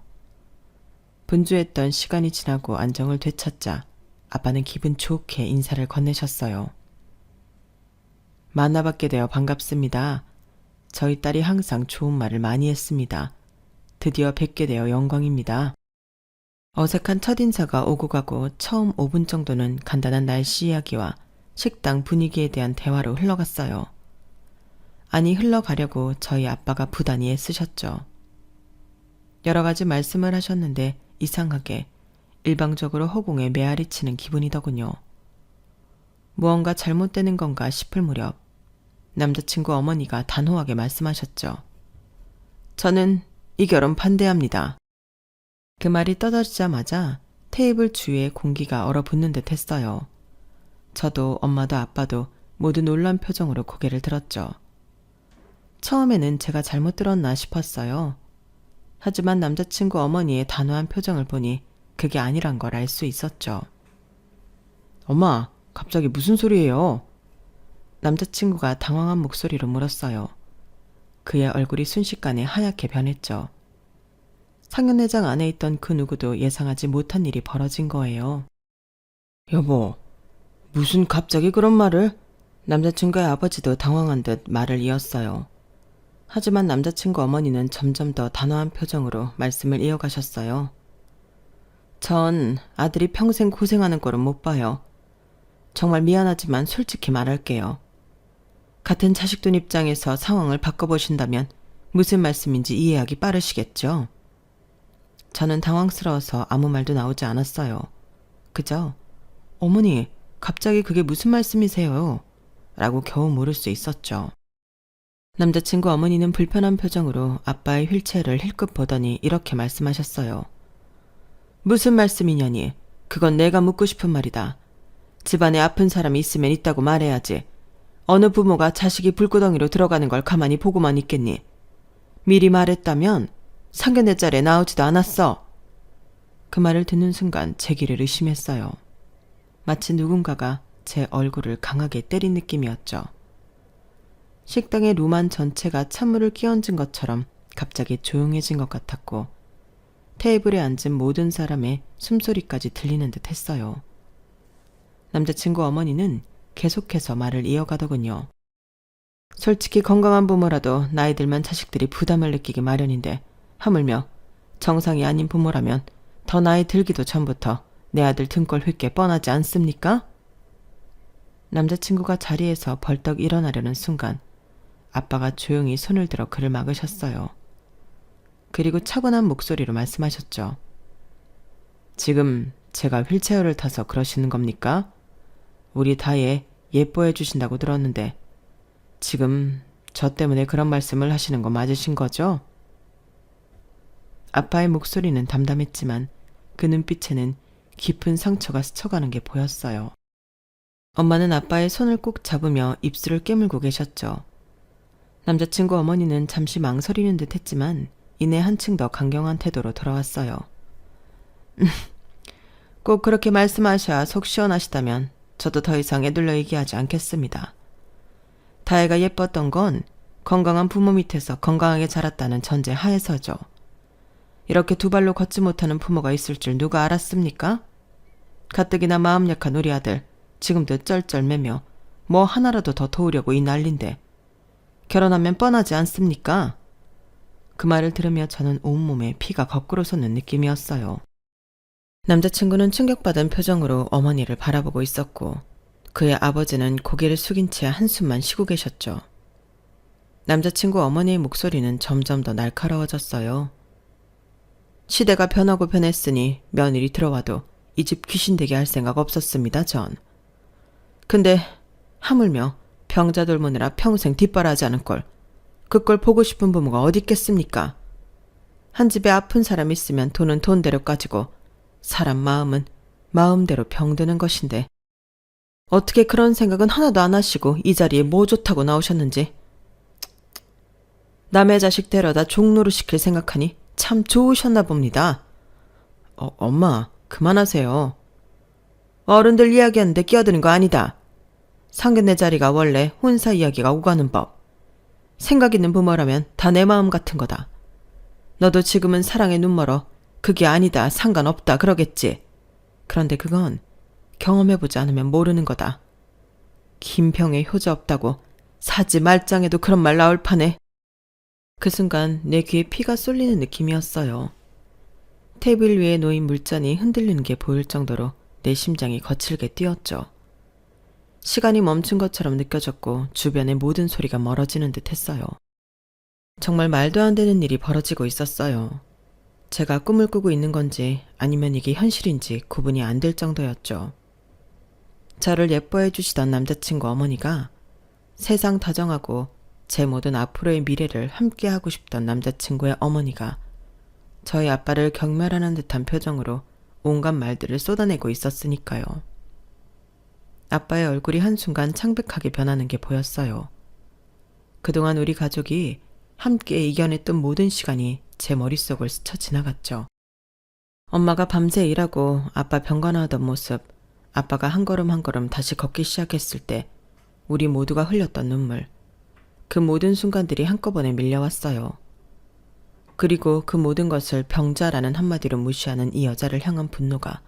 Speaker 1: 분주했던 시간이 지나고 안정을 되찾자 아빠는 기분 좋게 인사를 건네셨어요. 만나뵙게 되어 반갑습니다. 저희 딸이 항상 좋은 말을 많이 했습니다. 드디어 뵙게 되어 영광입니다. 어색한 첫인사가 오고 가고 처음 5분 정도는 간단한 날씨 이야기와 식당 분위기에 대한 대화로 흘러갔어요. 아니 흘러가려고 저희 아빠가 부단히 애쓰셨죠. 여러 가지 말씀을 하셨는데 이상하게 일방적으로 허공에 메아리 치는 기분이더군요. 무언가 잘못되는 건가 싶을 무렵 남자친구 어머니가 단호하게 말씀하셨죠. 저는 이 결혼 반대합니다. 그 말이 떠들자마자 테이블 주위에 공기가 얼어붙는 듯 했어요. 저도 엄마도 아빠도 모두 놀란 표정으로 고개를 들었죠. 처음에는 제가 잘못 들었나 싶었어요. 하지만 남자친구 어머니의 단호한 표정을 보니 그게 아니란 걸 알 수 있었죠. 엄마, 갑자기 무슨 소리예요? 남자친구가 당황한 목소리로 물었어요. 그의 얼굴이 순식간에 하얗게 변했죠. 상견례장 안에 있던 그 누구도 예상하지 못한 일이 벌어진 거예요. 여보, 무슨 갑자기 그런 말을? 남자친구의 아버지도 당황한 듯 말을 이었어요. 하지만 남자친구 어머니는 점점 더 단호한 표정으로 말씀을 이어가셨어요. 전 아들이 평생 고생하는 꼴은 못 봐요. 정말 미안하지만 솔직히 말할게요. 같은 자식돈 입장에서 상황을 바꿔보신다면 무슨 말씀인지 이해하기 빠르시겠죠? 저는 당황스러워서 아무 말도 나오지 않았어요. 그저 어머니, 갑자기 그게 무슨 말씀이세요? 라고 겨우 물을 수 있었죠. 남자친구 어머니는 불편한 표정으로 아빠의 휠체어를 힐끗 보더니 이렇게 말씀하셨어요. 무슨 말씀이냐니? 그건 내가 묻고 싶은 말이다. 집안에 아픈 사람이 있으면 있다고 말해야지. 어느 부모가 자식이 불구덩이로 들어가는 걸 가만히 보고만 있겠니? 미리 말했다면 상견례 자리에 나오지도 않았어. 그 말을 듣는 순간 제 귀를 의심했어요. 마치 누군가가 제 얼굴을 강하게 때린 느낌이었죠. 식당의 루만 전체가 찬물을 끼얹은 것처럼 갑자기 조용해진 것 같았고 테이블에 앉은 모든 사람의 숨소리까지 들리는 듯 했어요. 남자친구 어머니는 계속해서 말을 이어가더군요. 솔직히 건강한 부모라도 나이 들면 자식들이 부담을 느끼기 마련인데 하물며 정상이 아닌 부모라면 더 나이 들기도 전부터 내 아들 등골 휙게 뻔하지 않습니까? 남자친구가 자리에서 벌떡 일어나려는 순간 아빠가 조용히 손을 들어 그를 막으셨어요. 그리고 차분한 목소리로 말씀하셨죠. 지금 제가 휠체어를 타서 그러시는 겁니까? 우리 다혜 예뻐해 주신다고 들었는데 지금 저 때문에 그런 말씀을 하시는 거 맞으신 거죠? 아빠의 목소리는 담담했지만 그 눈빛에는 깊은 상처가 스쳐가는 게 보였어요. 엄마는 아빠의 손을 꼭 잡으며 입술을 깨물고 계셨죠. 남자친구 어머니는 잠시 망설이는 듯 했지만 이내 한층 더 강경한 태도로 돌아왔어요. 꼭 그렇게 말씀하셔야 속 시원하시다면 저도 더 이상 애둘러 얘기하지 않겠습니다. 다혜가 예뻤던 건 건강한 부모 밑에서 건강하게 자랐다는 전제 하에서죠. 이렇게 두 발로 걷지 못하는 부모가 있을 줄 누가 알았습니까? 가뜩이나 마음 약한 우리 아들 지금도 쩔쩔매며 뭐 하나라도 더 도우려고 이 난린데 결혼하면 뻔하지 않습니까? 그 말을 들으며 저는 온몸에 피가 거꾸로 솟는 느낌이었어요. 남자친구는 충격받은 표정으로 어머니를 바라보고 있었고 그의 아버지는 고개를 숙인 채 한숨만 쉬고 계셨죠. 남자친구 어머니의 목소리는 점점 더 날카로워졌어요. 시대가 변하고 변했으니 며느리 들어와도 이 집 귀신 되게 할 생각 없었습니다, 전. 근데 하물며 병자 돌보느라 평생 뒷바라지 않은 걸 그걸 보고 싶은 부모가 어디 있겠습니까? 한 집에 아픈 사람 있으면 돈은 돈대로 까지고 사람 마음은 마음대로 병드는 것인데 어떻게 그런 생각은 하나도 안 하시고 이 자리에 뭐 좋다고 나오셨는지. 남의 자식 데려다 종로로 시킬 생각하니 참 좋으셨나 봅니다. 엄마, 그만하세요. 어른들 이야기하는데 끼어드는 거 아니다. 상견례 자리가 원래 혼사 이야기가 오가는 법. 생각 있는 부모라면 다 내 마음 같은 거다. 너도 지금은 사랑에 눈멀어 그게 아니다, 상관없다 그러겠지. 그런데 그건 경험해보지 않으면 모르는 거다. 김평에 효자 없다고 사지 말짱에도 그런 말 나올 판에. 그 순간 내 귀에 피가 쏠리는 느낌이었어요. 테이블 위에 놓인 물잔이 흔들리는 게 보일 정도로 내 심장이 거칠게 뛰었죠. 시간이 멈춘 것처럼 느껴졌고 주변의 모든 소리가 멀어지는 듯 했어요. 정말 말도 안 되는 일이 벌어지고 있었어요. 제가 꿈을 꾸고 있는 건지 아니면 이게 현실인지 구분이 안 될 정도였죠. 저를 예뻐해 주시던 남자친구 어머니가 세상 다정하고 제 모든 앞으로의 미래를 함께하고 싶던 남자친구의 어머니가 저희 아빠를 경멸하는 듯한 표정으로 온갖 말들을 쏟아내고 있었으니까요. 아빠의 얼굴이 한순간 창백하게 변하는 게 보였어요. 그동안 우리 가족이 함께 이겨냈던 모든 시간이 제 머릿속을 스쳐 지나갔죠. 엄마가 밤새 일하고 아빠 병간호하던 모습, 아빠가 한 걸음 한 걸음 다시 걷기 시작했을 때 우리 모두가 흘렸던 눈물, 그 모든 순간들이 한꺼번에 밀려왔어요. 그리고 그 모든 것을 병자라는 한마디로 무시하는 이 여자를 향한 분노가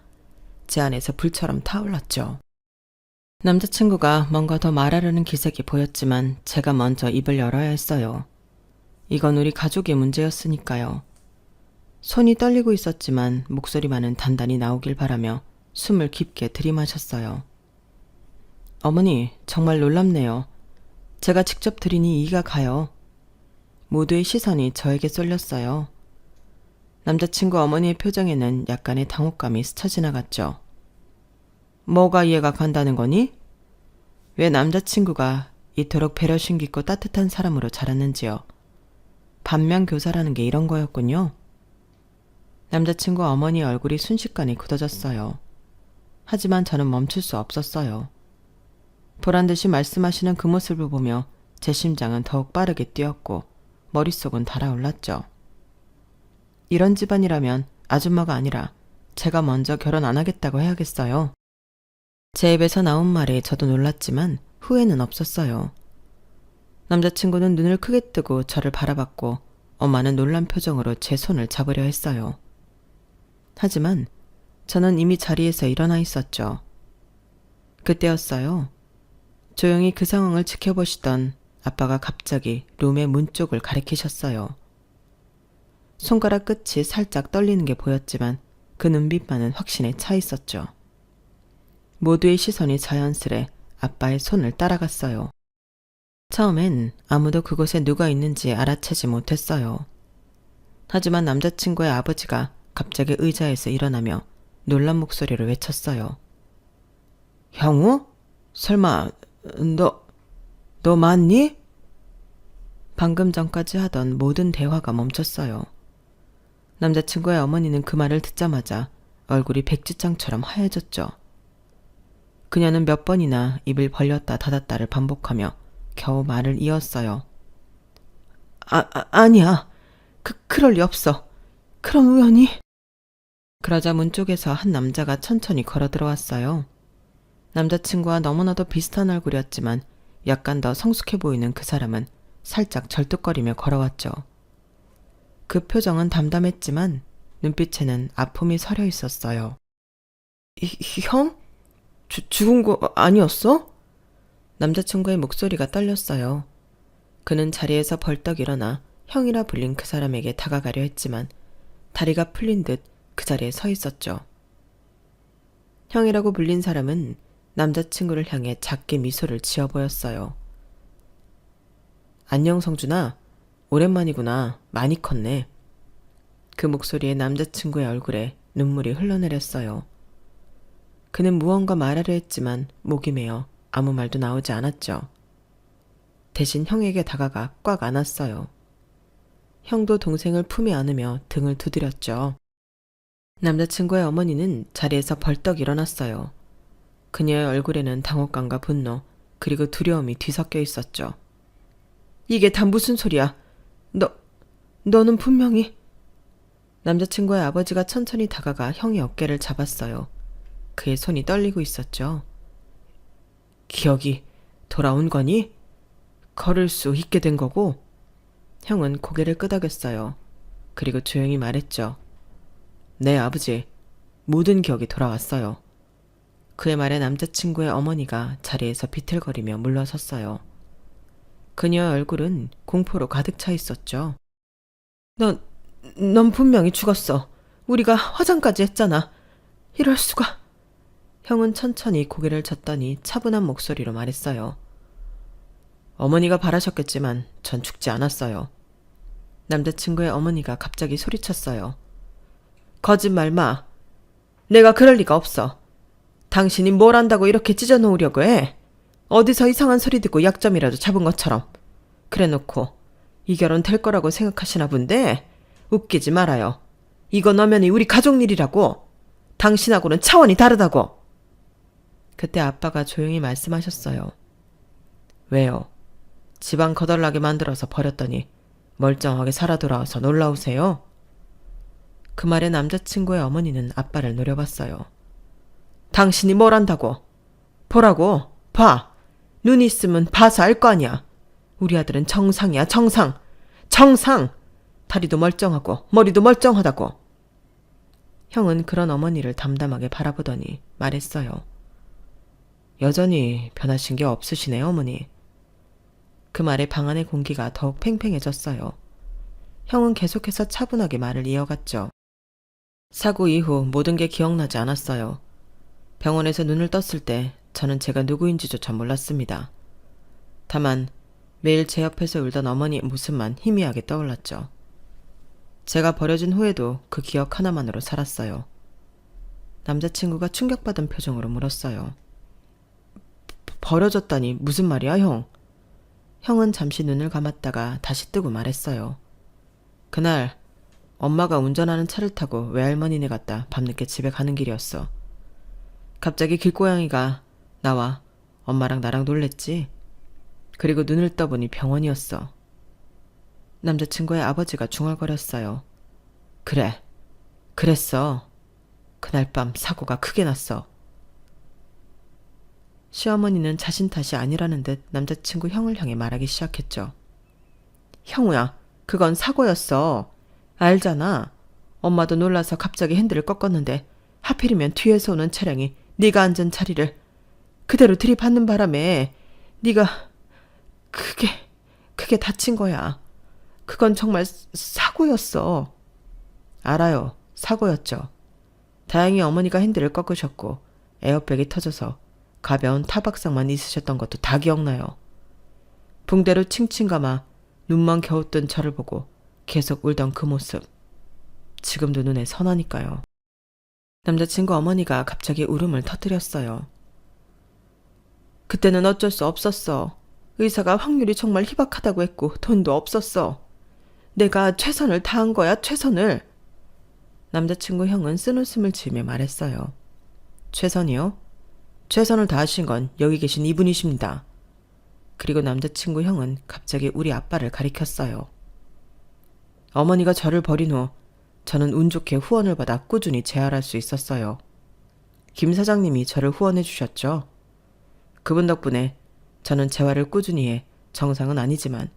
Speaker 1: 제 안에서 불처럼 타올랐죠. 남자친구가 뭔가 더 말하려는 기색이 보였지만 제가 먼저 입을 열어야 했어요. 이건 우리 가족의 문제였으니까요. 손이 떨리고 있었지만 목소리만은 단단히 나오길 바라며 숨을 깊게 들이마셨어요. 어머니, 정말 놀랍네요. 제가 직접 들으니 이가 가요. 모두의 시선이 저에게 쏠렸어요. 남자친구 어머니의 표정에는 약간의 당혹감이 스쳐 지나갔죠. 뭐가 이해가 간다는 거니? 왜 남자친구가 이토록 배려심 깊고 따뜻한 사람으로 자랐는지요. 반면교사라는 게 이런 거였군요. 남자친구 어머니의 얼굴이 순식간에 굳어졌어요. 하지만 저는 멈출 수 없었어요. 보란듯이 말씀하시는 그 모습을 보며 제 심장은 더욱 빠르게 뛰었고 머릿속은 달아올랐죠. 이런 집안이라면 아줌마가 아니라 제가 먼저 결혼 안 하겠다고 해야겠어요. 제 입에서 나온 말에 저도 놀랐지만 후회는 없었어요. 남자친구는 눈을 크게 뜨고 저를 바라봤고 엄마는 놀란 표정으로 제 손을 잡으려 했어요. 하지만 저는 이미 자리에서 일어나 있었죠. 그때였어요. 조용히 그 상황을 지켜보시던 아빠가 갑자기 룸의 문 쪽을 가리키셨어요. 손가락 끝이 살짝 떨리는 게 보였지만 그 눈빛만은 확신에 차 있었죠. 모두의 시선이 자연스레 아빠의 손을 따라갔어요. 처음엔 아무도 그곳에 누가 있는지 알아채지 못했어요. 하지만 남자친구의 아버지가 갑자기 의자에서 일어나며 놀란 목소리로 외쳤어요. 형우? 설마 너 맞니? 방금 전까지 하던 모든 대화가 멈췄어요. 남자친구의 어머니는 그 말을 듣자마자 얼굴이 백지장처럼 하얘졌죠. 그녀는 몇 번이나 입을 벌렸다 닫았다를 반복하며 겨우 말을 이었어요. 아니야. 그럴 리 없어. 그런 우연이. 그러자 문 쪽에서 한 남자가 천천히 걸어 들어왔어요. 남자친구와 너무나도 비슷한 얼굴이었지만 약간 더 성숙해 보이는 그 사람은 살짝 절뚝거리며 걸어왔죠. 그 표정은 담담했지만 눈빛에는 아픔이 서려 있었어요. 형? 죽은 거 아니었어? 남자친구의 목소리가 떨렸어요. 그는 자리에서 벌떡 일어나 형이라 불린 그 사람에게 다가가려 했지만 다리가 풀린 듯 그 자리에 서 있었죠. 형이라고 불린 사람은 남자친구를 향해 작게 미소를 지어 보였어요. 안녕 성준아, 오랜만이구나. 많이 컸네. 그 목소리에 남자친구의 얼굴에 눈물이 흘러내렸어요. 그는 무언가 말하려 했지만 목이 메어 아무 말도 나오지 않았죠. 대신 형에게 다가가 꽉 안았어요. 형도 동생을 품에 안으며 등을 두드렸죠. 남자친구의 어머니는 자리에서 벌떡 일어났어요. 그녀의 얼굴에는 당혹감과 분노, 그리고 두려움이 뒤섞여 있었죠. 이게 다 무슨 소리야? 너는 분명히... 남자친구의 아버지가 천천히 다가가 형의 어깨를 잡았어요. 그의 손이 떨리고 있었죠. 기억이 돌아온 거니? 걸을 수 있게 된 거고? 형은 고개를 끄덕였어요. 그리고 조용히 말했죠. 네, 아버지. 모든 기억이 돌아왔어요. 그의 말에 남자친구의 어머니가 자리에서 비틀거리며 물러섰어요. 그녀의 얼굴은 공포로 가득 차 있었죠. 넌 분명히 죽었어. 우리가 화장까지 했잖아. 이럴 수가. 형은 천천히 고개를 젓더니 차분한 목소리로 말했어요. 어머니가 바라셨겠지만 전 죽지 않았어요. 남자친구의 어머니가 갑자기 소리쳤어요. 거짓말 마. 내가 그럴 리가 없어. 당신이 뭘 안다고 이렇게 찢어놓으려고 해? 어디서 이상한 소리 듣고 약점이라도 잡은 것처럼. 그래놓고 이 결혼 될 거라고 생각하시나 본데 웃기지 말아요. 이건 엄연히 우리 가족 일이라고. 당신하고는 차원이 다르다고. 그때 아빠가 조용히 말씀하셨어요. 왜요? 집안 거덜나게 만들어서 버렸더니 멀쩡하게 살아 돌아와서 놀라우세요? 그 말에 남자친구의 어머니는 아빠를 노려봤어요. 당신이 뭘 안다고? 보라고. 봐. 눈이 있으면 봐서 알 거 아니야. 우리 아들은 정상이야, 정상. 정상! 다리도 멀쩡하고 머리도 멀쩡하다고. 형은 그런 어머니를 담담하게 바라보더니 말했어요. 여전히 변하신 게 없으시네요, 어머니. 그 말에 방 안의 공기가 더욱 팽팽해졌어요. 형은 계속해서 차분하게 말을 이어갔죠. 사고 이후 모든 게 기억나지 않았어요. 병원에서 눈을 떴을 때 저는 제가 누구인지조차 몰랐습니다. 다만 매일 제 옆에서 울던 어머니의 모습만 희미하게 떠올랐죠. 제가 버려진 후에도 그 기억 하나만으로 살았어요. 남자친구가 충격받은 표정으로 물었어요. 버려졌다니 무슨 말이야, 형? 형은 잠시 눈을 감았다가 다시 뜨고 말했어요. 그날 엄마가 운전하는 차를 타고 외할머니네 갔다 밤늦게 집에 가는 길이었어. 갑자기 길고양이가 나와 엄마랑 나랑 놀랬지. 그리고 눈을 떠보니 병원이었어. 남자친구의 아버지가 중얼거렸어요. 그래, 그랬어. 그날 밤 사고가 크게 났어. 시어머니는 자신 탓이 아니라는 듯 남자친구 형을 향해 말하기 시작했죠. 형우야, 그건 사고였어. 알잖아. 엄마도 놀라서 갑자기 핸들을 꺾었는데 하필이면 뒤에서 오는 차량이 네가 앉은 자리를 그대로 들이받는 바람에 네가 크게 다친 거야. 그건 정말 사고였어. 알아요. 사고였죠. 다행히 어머니가 핸들을 꺾으셨고 에어백이 터져서 가벼운 타박상만 있으셨던 것도 다 기억나요. 붕대로 칭칭 감아 눈만 겨우 뜬 저를 보고 계속 울던 그 모습. 지금도 눈에 선하니까요. 남자친구 어머니가 갑자기 울음을 터뜨렸어요. 그때는 어쩔 수 없었어. 의사가 확률이 정말 희박하다고 했고 돈도 없었어. 내가 최선을 다한 거야, 최선을. 남자친구 형은 쓴웃음을 지으며 말했어요. 최선이요? 최선을 다하신 건 여기 계신 이분이십니다. 그리고 남자친구 형은 갑자기 우리 아빠를 가리켰어요. 어머니가 저를 버린 후 저는 운 좋게 후원을 받아 꾸준히 재활할 수 있었어요. 김 사장님이 저를 후원해 주셨죠. 그분 덕분에 저는 재활을 꾸준히 해 정상은 아니지만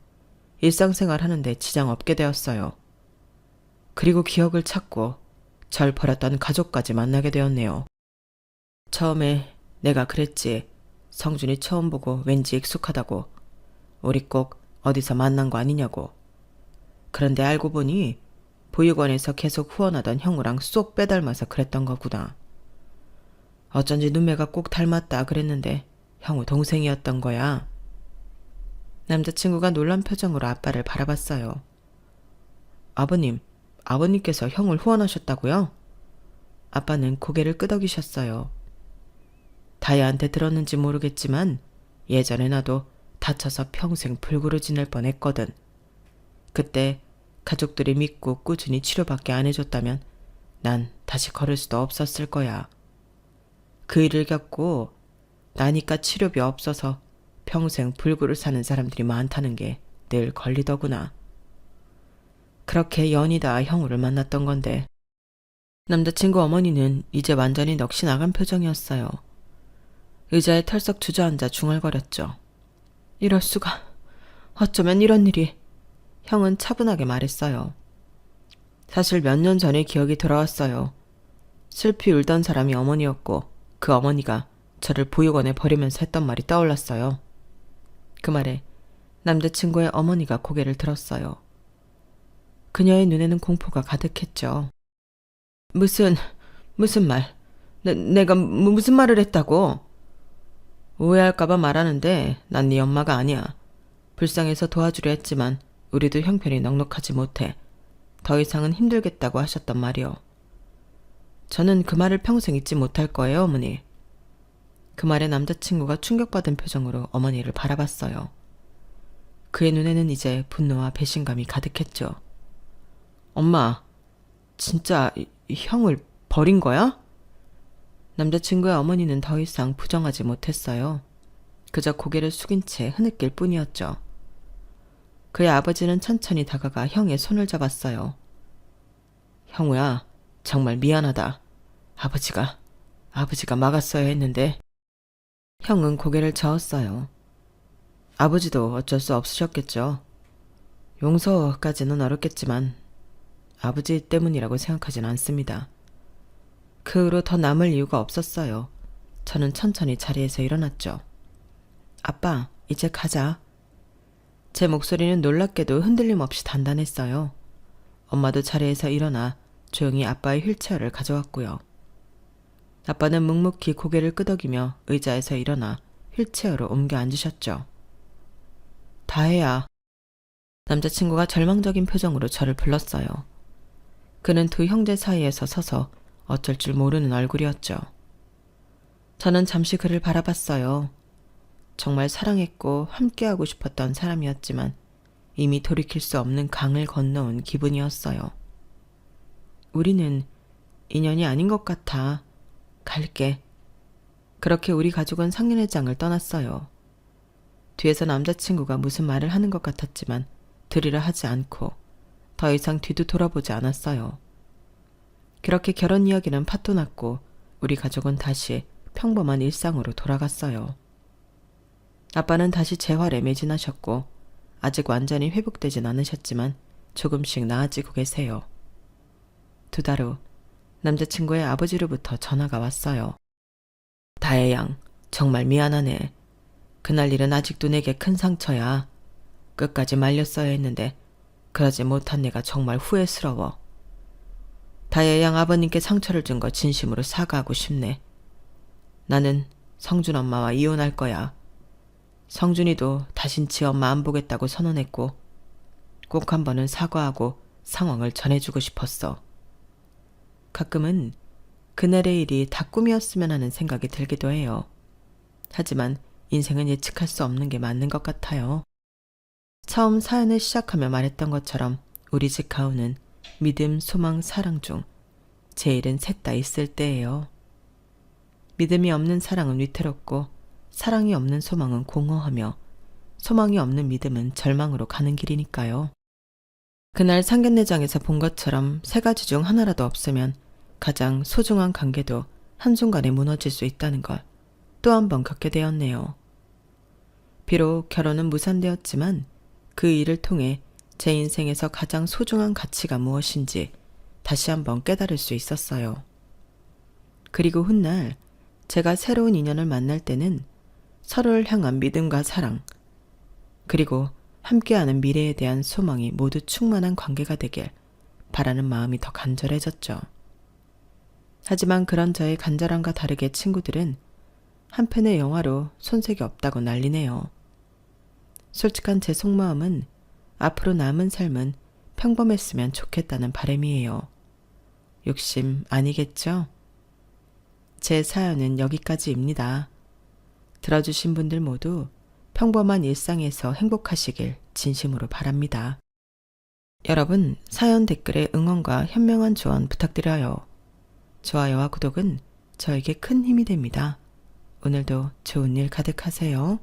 Speaker 1: 일상생활 하는데 지장 없게 되었어요. 그리고 기억을 찾고 절 버렸던 가족까지 만나게 되었네요. 처음에 내가 그랬지. 성준이 처음 보고 왠지 익숙하다고. 우리 꼭 어디서 만난 거 아니냐고. 그런데 알고 보니 보육원에서 계속 후원하던 형우랑 쏙 빼닮아서 그랬던 거구나. 어쩐지 눈매가 꼭 닮았다 그랬는데 형우 동생이었던 거야. 남자친구가 놀란 표정으로 아빠를 바라봤어요. 아버님, 아버님께서 형을 후원하셨다고요? 아빠는 고개를 끄덕이셨어요. 다혜한테 들었는지 모르겠지만 예전에 나도 다쳐서 평생 불구로 지낼 뻔했거든. 그때 가족들이 믿고 꾸준히 치료밖에 안 해줬다면 난 다시 걸을 수도 없었을 거야. 그 일을 겪고 나니까 치료비 없어서 평생 불구를 사는 사람들이 많다는 게 늘 걸리더구나. 그렇게 연이다 형우를 만났던 건데 남자친구 어머니는 이제 완전히 넋이 나간 표정이었어요. 의자에 털썩 주저앉아 중얼거렸죠. 이럴 수가. 어쩌면 이런 일이. 형은 차분하게 말했어요. 사실 몇 년 전에 기억이 돌아왔어요. 슬피 울던 사람이 어머니였고 그 어머니가 저를 보육원에 버리면서 했던 말이 떠올랐어요. 그 말에 남자친구의 어머니가 고개를 들었어요. 그녀의 눈에는 공포가 가득했죠. 무슨 말? 내가 무슨 말을 했다고? 오해할까봐 말하는데 난 네 엄마가 아니야. 불쌍해서 도와주려 했지만 우리도 형편이 넉넉하지 못해 더 이상은 힘들겠다고 하셨단 말이요. 저는 그 말을 평생 잊지 못할 거예요, 어머니. 그 말에 남자친구가 충격받은 표정으로 어머니를 바라봤어요. 그의 눈에는 이제 분노와 배신감이 가득했죠. 엄마, 진짜 형을 버린 거야? 남자친구의 어머니는 더 이상 부정하지 못했어요. 그저 고개를 숙인 채 흐느낄 뿐이었죠. 그의 아버지는 천천히 다가가 형의 손을 잡았어요. 형우야, 정말 미안하다. 아버지가 막았어야 했는데. 형은 고개를 저었어요. 아버지도 어쩔 수 없으셨겠죠. 용서까지는 어렵겠지만 아버지 때문이라고 생각하진 않습니다. 그 후로 더 남을 이유가 없었어요. 저는 천천히 자리에서 일어났죠. 아빠, 이제 가자. 제 목소리는 놀랍게도 흔들림 없이 단단했어요. 엄마도 자리에서 일어나 조용히 아빠의 휠체어를 가져왔고요. 아빠는 묵묵히 고개를 끄덕이며 의자에서 일어나 휠체어로 옮겨 앉으셨죠. 다혜야. 남자친구가 절망적인 표정으로 저를 불렀어요. 그는 두 형제 사이에서 서서 어쩔 줄 모르는 얼굴이었죠. 저는 잠시 그를 바라봤어요. 정말 사랑했고 함께하고 싶었던 사람이었지만 이미 돌이킬 수 없는 강을 건너온 기분이었어요. 우리는 인연이 아닌 것 같아. 갈게. 그렇게 우리 가족은 상련회장을 떠났어요. 뒤에서 남자친구가 무슨 말을 하는 것 같았지만 들으려 하지 않고 더 이상 뒤도 돌아보지 않았어요. 그렇게 결혼 이야기는 파토 났고 우리 가족은 다시 평범한 일상으로 돌아갔어요. 아빠는 다시 재활에 매진하셨고 아직 완전히 회복되진 않으셨지만 조금씩 나아지고 계세요. 2달 후 남자친구의 아버지로부터 전화가 왔어요. 다혜 양, 정말 미안하네. 그날 일은 아직도 내게 큰 상처야. 끝까지 말렸어야 했는데 그러지 못한 내가 정말 후회스러워. 다혜 양 아버님께 상처를 준 거 진심으로 사과하고 싶네. 나는 성준 엄마와 이혼할 거야. 성준이도 다신 지 엄마 안 보겠다고 선언했고 꼭 한 번은 사과하고 상황을 전해주고 싶었어. 가끔은 그날의 일이 다 꿈이었으면 하는 생각이 들기도 해요. 하지만 인생은 예측할 수 없는 게 맞는 것 같아요. 처음 사연을 시작하며 말했던 것처럼 우리 집 가훈은 믿음, 소망, 사랑 중 제일은 셋 다 있을 때예요. 믿음이 없는 사랑은 위태롭고 사랑이 없는 소망은 공허하며 소망이 없는 믿음은 절망으로 가는 길이니까요. 그날 상견례장에서 본 것처럼 3가지 중 하나라도 없으면 가장 소중한 관계도 한순간에 무너질 수 있다는 걸 또 한 번 겪게 되었네요. 비록 결혼은 무산되었지만 그 일을 통해 제 인생에서 가장 소중한 가치가 무엇인지 다시 한번 깨달을 수 있었어요. 그리고 훗날 제가 새로운 인연을 만날 때는 서로를 향한 믿음과 사랑, 그리고 함께하는 미래에 대한 소망이 모두 충만한 관계가 되길 바라는 마음이 더 간절해졌죠. 하지만 그런 저의 간절함과 다르게 친구들은 한편의 영화로 손색이 없다고 난리네요. 솔직한 제 속마음은 앞으로 남은 삶은 평범했으면 좋겠다는 바람이에요. 욕심 아니겠죠? 제 사연은 여기까지입니다. 들어주신 분들 모두 평범한 일상에서 행복하시길 진심으로 바랍니다. 여러분, 사연 댓글에 응원과 현명한 조언 부탁드려요. 좋아요와 구독은 저에게 큰 힘이 됩니다. 오늘도 좋은 일 가득하세요.